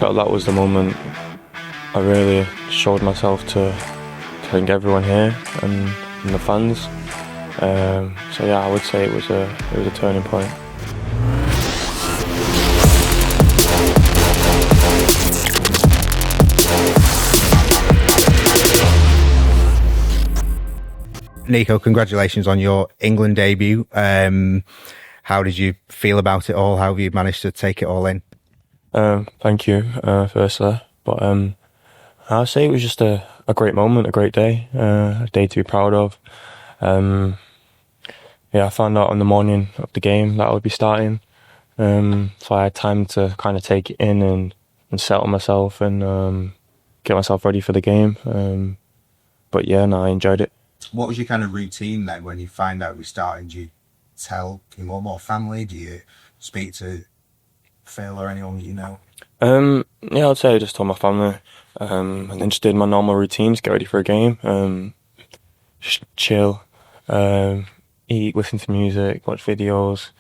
felt that was the moment I really showed myself to I think everyone here and the fans. So yeah, I would say it was a turning point. Nico, congratulations on your England debut. How did you feel about it all? How have you managed to take it all in? Thank you, firstly. But I'd say it was just a great moment, a great day, a day to be proud of. I found out on the morning of the game that I would be starting. So I had time to kind of take it in and settle myself and get myself ready for the game. But yeah, no, I enjoyed it. What was your kind of routine then when you find out we started? Do you tell your mum or family? Do you speak to Phil or anyone that you know? Yeah, I'd say I just told my family, and then just did my normal routines, get ready for a game, just chill, eat, listen to music, watch videos,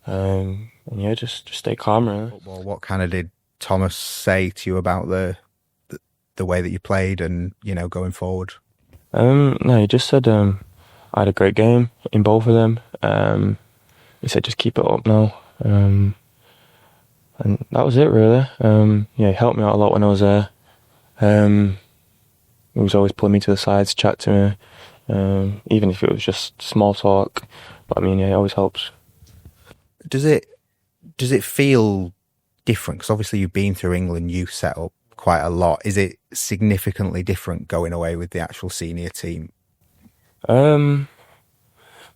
and yeah, just stay calm, really. Well, what kind of did Thomas say to you about the way that you played and, you know, going forward? No, he just said I had a great game in both of them. He said just keep it up now, and that was it really. He helped me out a lot when I was there. He was always pulling me to the sides, chat to me, even if it was just small talk. But I mean, it always helps. Does it feel different? Because obviously you've been through England youth setup quite a lot. Is it significantly different going away with the actual senior team? I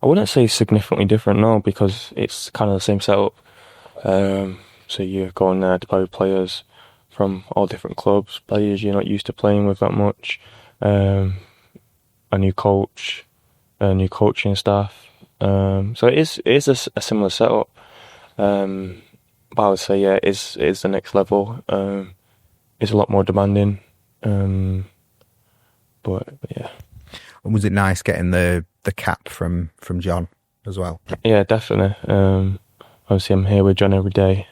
wouldn't say significantly different, no, because it's kind of the same setup. So you're going there to play with players from all different clubs, players you're not used to playing with that much, a new coach, a new coaching staff. So it is a similar setup. But I would say, yeah, it is the next level. It's a lot more demanding. But yeah. And was it nice getting the cap from John as well? Yeah, definitely. Obviously, I'm here with John every day.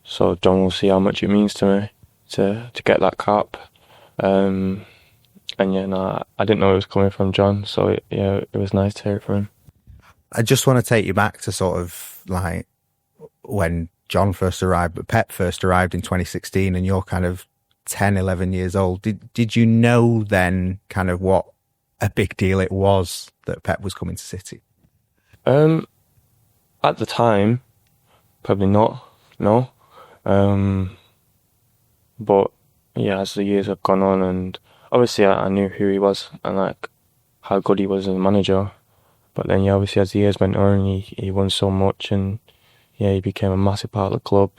So John will see how much it means to me to get that cap. And yeah, no, I didn't know it was coming from John. So it was nice to hear it from him. I just want to take you back to sort of like when John first arrived, but Pep first arrived in 2016 and you're kind of 10, 11 years old. Did you know then kind of what a big deal it was that Pep was coming to City? At the time, probably not, no. But yeah, as the years have gone on, and obviously I knew who he was and like how good he was as a manager. But then yeah, obviously as the years went on, he won so much, and yeah, he became a massive part of the club.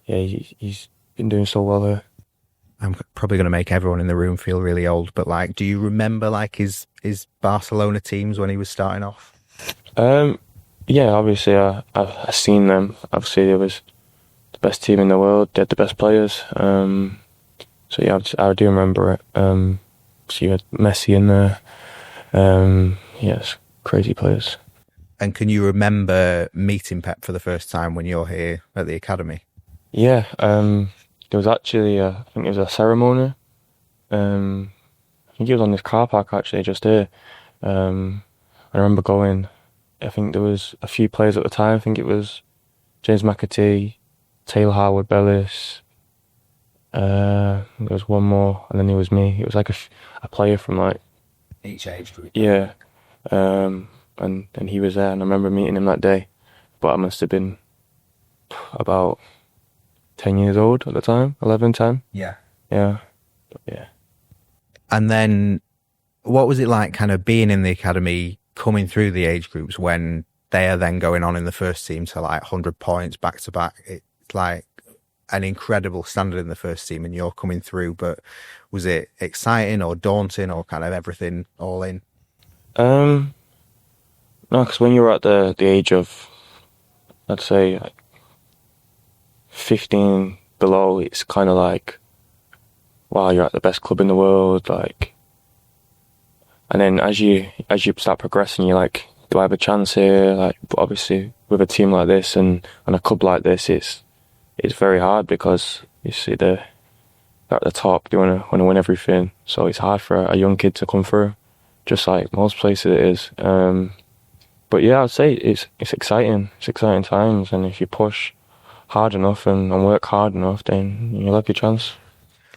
He's been doing so well here. I'm probably going to make everyone in the room feel really old, but like, do you remember like his Barcelona teams when he was starting off? Yeah, obviously I've seen them. Obviously it was the best team in the world. They had the best players. So yeah, I do remember it. So you had Messi in there. Yes, crazy players. And can you remember meeting Pep for the first time when you're here at the academy? Yeah, there was actually, I think it was a ceremony. I think it was on this car park actually, just here. I remember going, I think there was a few players at the time. I think it was James McAtee, Taylor Howard-Bellis. There was one more, and then it was me. It was like a player from like each age group. Yeah, and he was there, and I remember meeting him that day. But I must have been about 10 years old at the time, 11, 10. Yeah. Yeah. Yeah. And then what was it like kind of being in the academy, coming through the age groups when they are then going on in the first team to like 100 points back to back? It's like an incredible standard in the first team and you're coming through, but was it exciting or daunting or kind of everything all in? No, because when you're at the age of, I'd say, like 15 below, it's kind of like, wow, you're at the best club in the world, like. And then as you start progressing, you're like, do I have a chance here? Like, but obviously with a team like this and a club like this, it's it's very hard because you see they're at the top, they want to win everything. So it's hard for a young kid to come through, just like most places it is. But yeah, I'd say it's exciting. It's exciting times, and if you push hard enough and work hard enough, then you'll have your chance.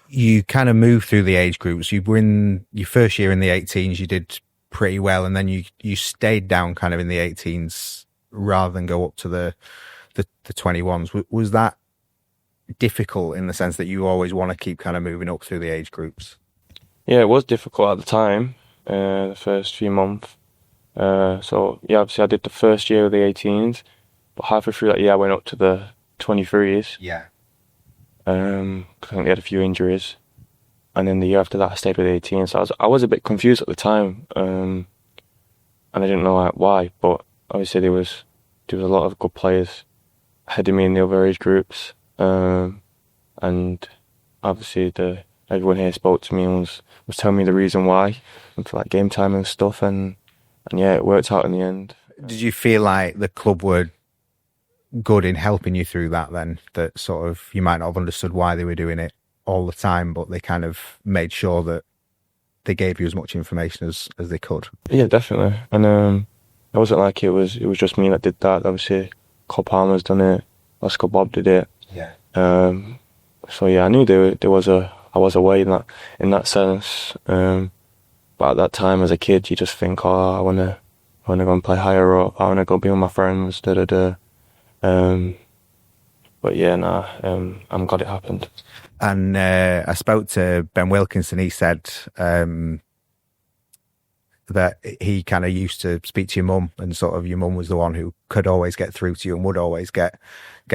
You kind of move through the age groups. You were in your first year in the 18s, you did pretty well, and then you stayed down kind of in the 18s rather than go up to the 21s. Was that difficult in the sense that you always want to keep kind of moving up through the age groups? Yeah, it was difficult at the time, the first few months. So yeah, obviously I did the first year of the 18s, but halfway through that year I went up to the 23s. Yeah. 'Cause I think they had a few injuries, and then the year after that I stayed with the 18s. So I was a bit confused at the time, and I didn't know why. But obviously there was a lot of good players ahead of me in the other age groups, and obviously everyone here spoke to me and was telling me the reason why, and for like game time and stuff, and yeah, it worked out in the end. Did you feel like the club were good in helping you through that then? That sort of, you might not have understood why they were doing it all the time, but they kind of made sure that they gave you as much information as they could? Yeah, definitely. And it wasn't like it was just me that did that. Obviously, Cole Palmer's done it. Oscar Bob did it. Yeah. So yeah, I knew I was away in that sense. But at that time, as a kid, you just think, oh, I wanna go and play higher up. I wanna go be with my friends. Da da da. But yeah, I'm glad it happened. And I spoke to Ben Wilkinson. He said that he kind of used to speak to your mum, and sort of your mum was the one who could always get through to you and would always get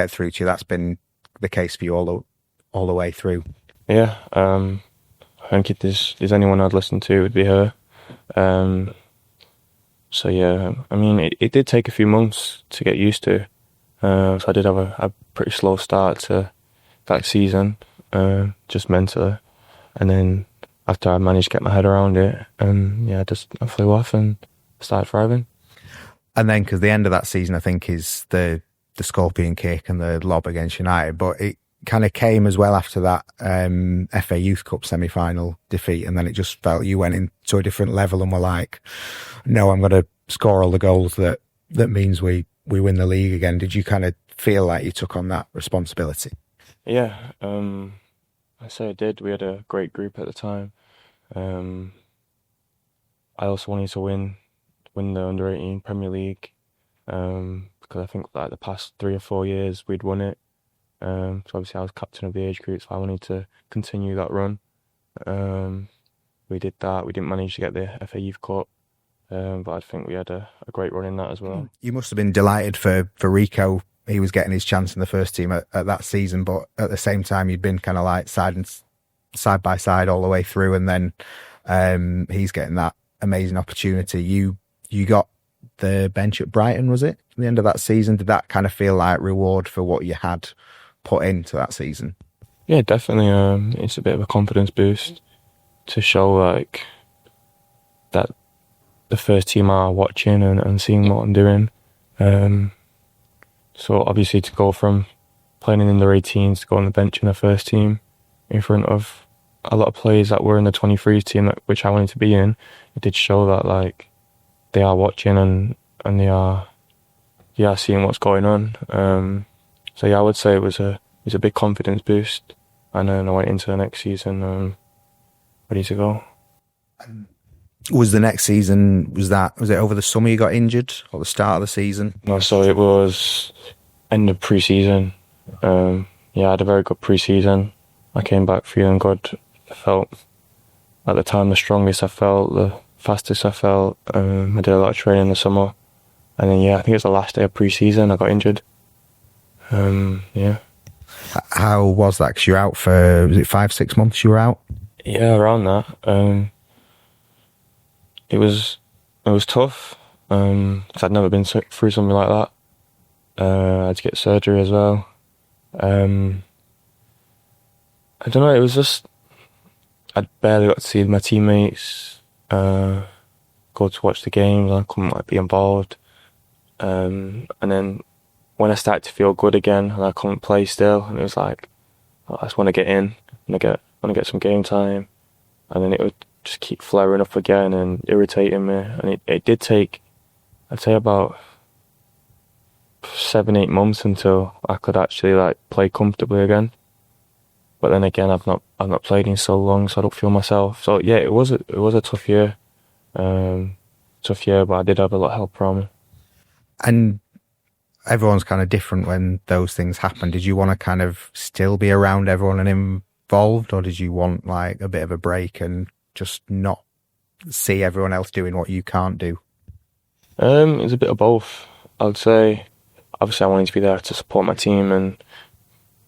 through to you. That's been the case for you all the way through. Yeah, I think if there's anyone I'd listen to, it would be her. So yeah, I mean, it did take a few months to get used to. So I did have a pretty slow start to that season, just mentally, and then after I managed to get my head around it, and yeah, I flew off and started thriving. And then, because the end of that season, I think, is the scorpion kick and the lob against United, but it kind of came as well after that FA Youth Cup semi-final defeat, and then it just felt you went into a different level and were like, no, I'm going to score all the goals that means we win the league again. Did you kind of feel like you took on that responsibility? Yeah, I say I did. We had a great group at the time. I also wanted to win the under-18 Premier League, because I think like the past 3 or 4 years we'd won it. So obviously I was captain of the age group, so I wanted to continue that run. We did that. We didn't manage to get the FA Youth Cup, but I think we had a great run in that as well. You must have been delighted for Rico. He was getting his chance in the first team at that season, but at the same time you'd been kind of like side by side all the way through, and then he's getting that amazing opportunity. You got the bench at Brighton, was it, at the end of that season? Did that kind of feel like reward for what you had put into that season? Yeah, definitely. It's a bit of a confidence boost to show like that the first team are watching and seeing what I'm doing. So obviously to go from playing in the 18s to go on the bench in the first team in front of a lot of players that were in the 23s team, which I wanted to be in, it did show that like they are watching and they are seeing what's going on. So yeah, I would say it was a big confidence boost, and then I went into the next season ready to go. Was the next season, was it over the summer you got injured, or the start of the season? No, so it was end of pre-season. Yeah, I had a very good pre-season. I came back feeling good. I felt at the time the strongest I felt, the fastest I felt. I did a lot of training in the summer, and then yeah, I think it was the last day of pre-season I got injured. Yeah. How was that? Because you're out for, was it 5-6 months you were out? Yeah, around that. It was tough, because I'd never been through something like that. I had to get surgery as well. I don't know, it was just, I barely got to see my teammates, go to watch the games. I couldn't like be involved. And then when I started to feel good again and I couldn't play still, and it was like, oh, I just want to get in, want to get some game time, and then it would just keep flaring up again and irritating me, and it did take, I'd say, about 7-8 months until I could actually like play comfortably again. But then again, I've not played in so long, so I don't feel myself. So yeah, it was a tough year, but I did have a lot of help from it. And everyone's kind of different when those things happen. Did you want to kind of still be around everyone and involved, or did you want like a bit of a break and just not see everyone else doing what you can't do? It was a bit of both. I'd say, obviously, I wanted to be there to support my team and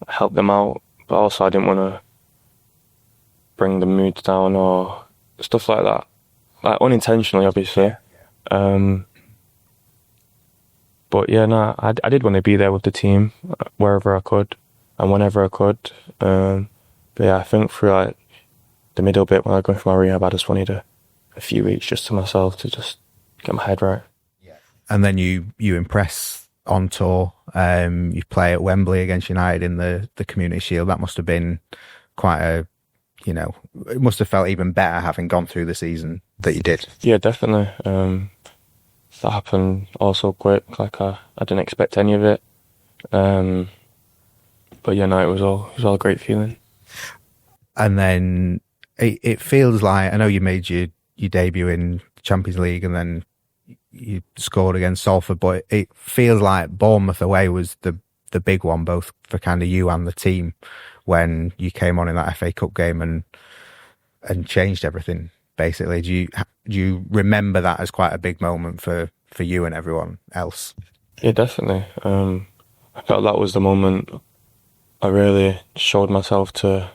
help them out, but also I didn't want to bring the mood down or stuff like that, like unintentionally, obviously. But yeah, no, I did want to be there with the team wherever I could and whenever I could. But yeah, I think through like the middle bit when I was going through my rehab, I just wanted a few weeks just to myself to just get my head right. And then you impress on tour. You play at Wembley against United in the Community Shield. That must have been quite a, it must have felt even better having gone through the season that you did. Yeah, definitely. That happened also quick. Like I didn't expect any of it. But yeah, no, it was all a great feeling. And then it feels like, I know you made your debut in Champions League and then you scored against Salford, but it feels like Bournemouth away was the big one, both for kind of you and the team, when you came on in that FA Cup game and changed everything. Basically, do you remember that as quite a big moment for you and everyone else? Yeah, definitely. I felt that was the moment I really showed myself to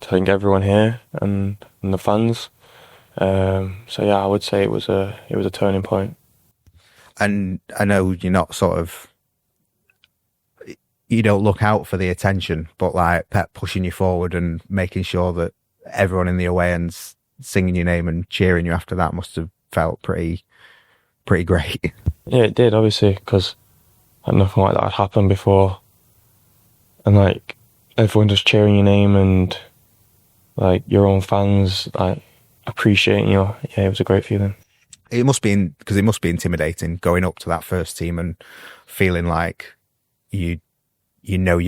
I think everyone here and the fans. So yeah, I would say it was a turning point. And I know you're not you don't look out for the attention, but like Pep pushing you forward and making sure that everyone in the away end's singing your name and cheering you after that must have felt pretty great. Yeah, it did, obviously, because nothing like that had happened before. And like everyone just cheering your name and like your own fans like appreciating you. Yeah, it was a great feeling. It must be because it must be intimidating going up to that first team and feeling like you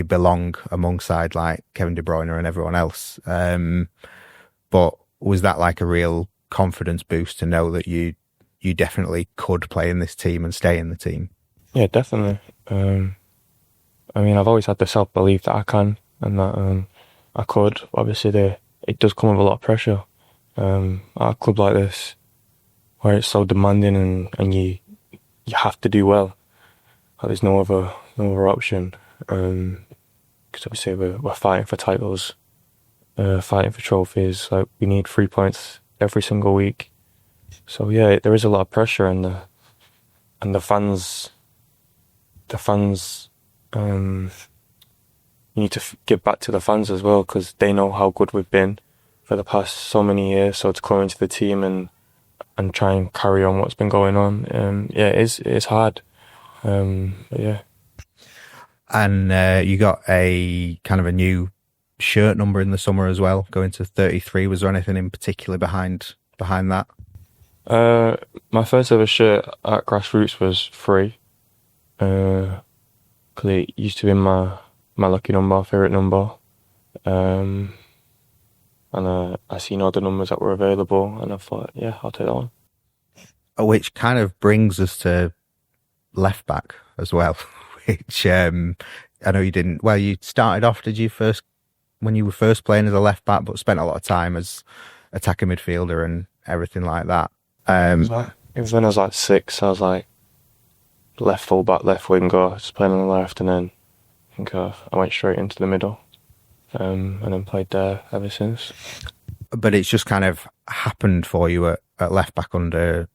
belong alongside like Kevin De Bruyne and everyone else. But was that like a real confidence boost to know that you definitely could play in this team and stay in the team? Yeah, definitely. I mean, I've always had the self-belief that I can and that I could. Obviously, it does come with a lot of pressure. At a club like this, where it's so demanding and you have to do well. Like, there's no other option. Because obviously we're fighting for titles, fighting for trophies. Like, we need 3 points every single week. So yeah, there is a lot of pressure, and the fans. You need to give back to the fans as well, because they know how good we've been for the past so many years. So to come into the team and try and carry on what's been going on, yeah, it's hard. But yeah. And you got a kind of a new shirt number in the summer as well, going to 33. Was there anything in particular behind that? My first ever shirt at Grassroots was 3. Because it used to be my lucky number, favourite number. And I seen all the numbers that were available, and I thought, yeah, I'll take that one. Which kind of brings us to left back as well. Which I know you didn't. Well, you started off, did you, when you were first playing as a left back, but spent a lot of time as attacking midfielder and everything like that. It was when I was like 6. I was like left full back, left winger, just playing on the left, and then I think I went straight into the middle, and then played there ever since. But it's just kind of happened for you at left back under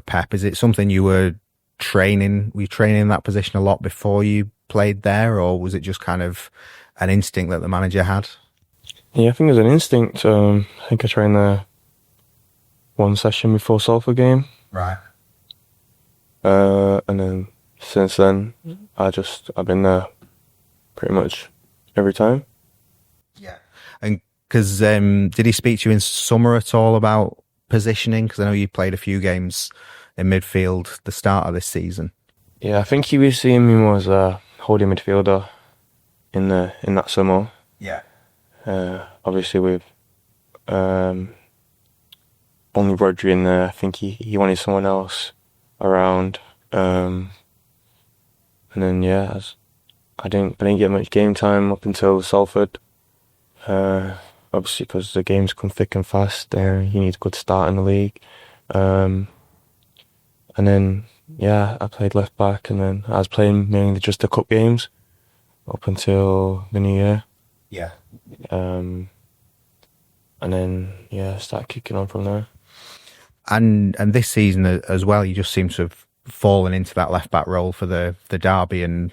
Pep. Is it something you were training? Were you training that position a lot before you played there, or was it just kind of an instinct that the manager had? Yeah, I think it was an instinct. I think I trained there one session before Salford game. Right. And then since then, I've been there pretty much every time. Yeah. And because did he speak to you in summer at all about positioning? Because I know you played a few games in midfield the start of this season. Yeah, I think he was seeing me more as a holding midfielder in that summer. Yeah. Obviously with only Rodri in there, I think he wanted someone else around. And then I didn't get much game time up until Salford. Obviously because the games come thick and fast. You need a good start in the league. And then I played left back, and then I was playing mainly just the cup games up until the new year. Yeah. And then start kicking on from there. And this season as well, you just seem to have fallen into that left back role for the derby and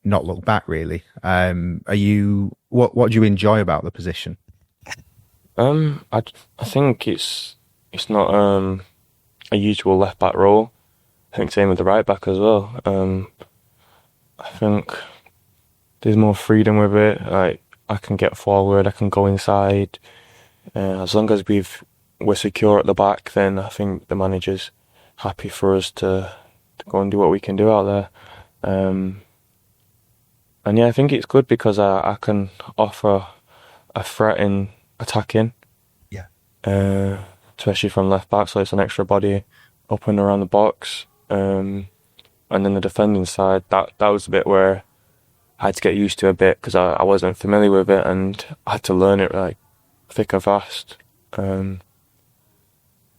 not looked back really. What do you enjoy about the position? I think it's not a usual left back role. I think same with the right back as well. I think there's more freedom with it. Like I can get forward, I can go inside. As long as we're secure at the back, then I think the manager's happy for us to go and do what we can do out there. And I think it's good because I can offer a threat in attacking. Yeah. Especially from left back, so it's an extra body up and around the box. And then the defending side, that was the bit where I had to get used to a bit because I wasn't familiar with it, and I had to learn it like thick and fast. But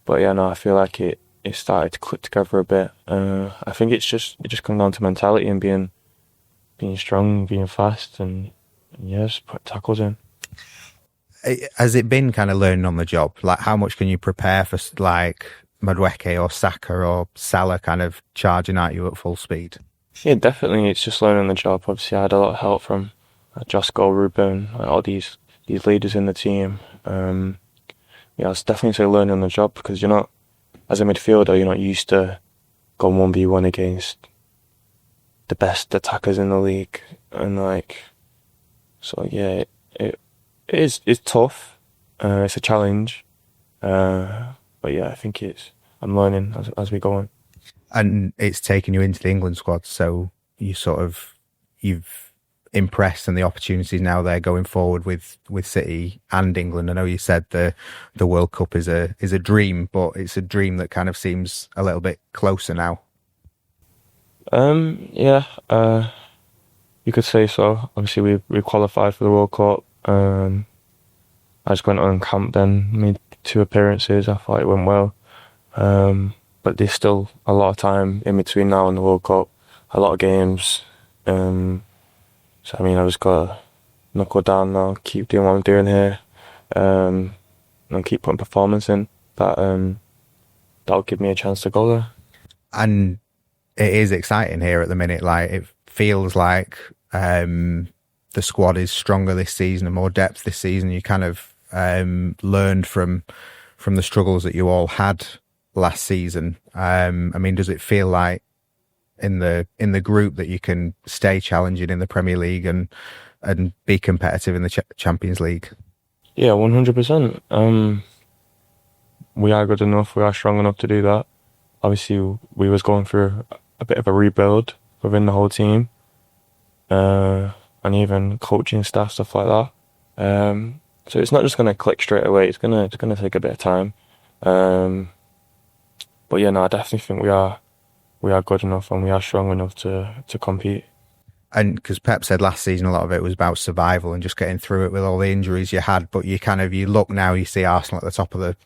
I feel like it started to click together a bit. I think it just comes down to mentality and being strong, being fast, and just put tackles in. Has it been kind of learning on the job? Like, how much can you prepare for like Madueke or Saka or Salah kind of charging at you at full speed? Yeah, definitely. It's just learning on the job. Obviously, I had a lot of help from Josko, Ruben, all these leaders in the team. I was definitely say learning on the job because you're not, as a midfielder, you're not used to going 1v1 against the best attackers in the league, and it's tough. It's a challenge, but I think I'm learning as we go on. And it's taken you into the England squad, so you've impressed, and the opportunities now there going forward with City and England. I know you said the World Cup is a dream, but it's a dream that kind of seems a little bit closer now. You could say so. Obviously, we qualified for the World Cup. I just went on camp then, made 2 appearances. I thought it went well. But there's still a lot of time in between now and the World Cup, a lot of games. So I just gotta knuckle down now, keep doing what I'm doing here, and keep putting performance in. That'll give me a chance to go there. And it is exciting here at the minute. Like, it feels like the squad is stronger this season and more depth this season. You kind of learned from the struggles that you all had last season. Does it feel like in the group that you can stay challenging in the Premier League and be competitive in the Champions League? Yeah, 100%. We are good enough. We are strong enough to do that. Obviously, we was going through a bit of a rebuild within the whole team, and even coaching staff, stuff like that. So it's not just going to click straight away. It's gonna take a bit of time. But I definitely think we are good enough and we are strong enough to compete. And because Pep said last season a lot of it was about survival and just getting through it with all the injuries you had, but you look now, you see Arsenal at the top of the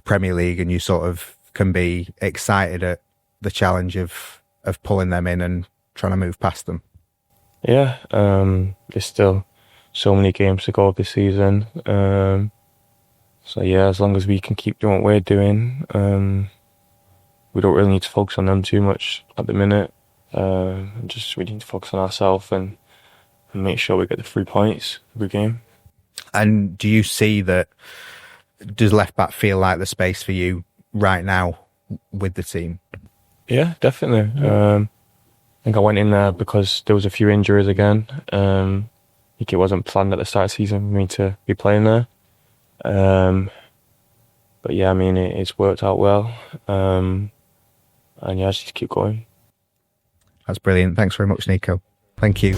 Premier League, and you sort of can be excited at the challenge of pulling them in and trying to move past them. Yeah, there's still so many games to go this season. As long as we can keep doing what we're doing, we don't really need to focus on them too much at the minute. We need to focus on ourselves and make sure we get the 3 points every game. And do you see that? Does left back feel like the space for you right now with the team? Yeah, definitely. think I went in there because there was a few injuries again. I think it wasn't planned at the start of the season for me to be playing there. But yeah, I mean, it's worked out well. And yeah, I just keep going. That's brilliant. Thanks very much, Nico. Thank you.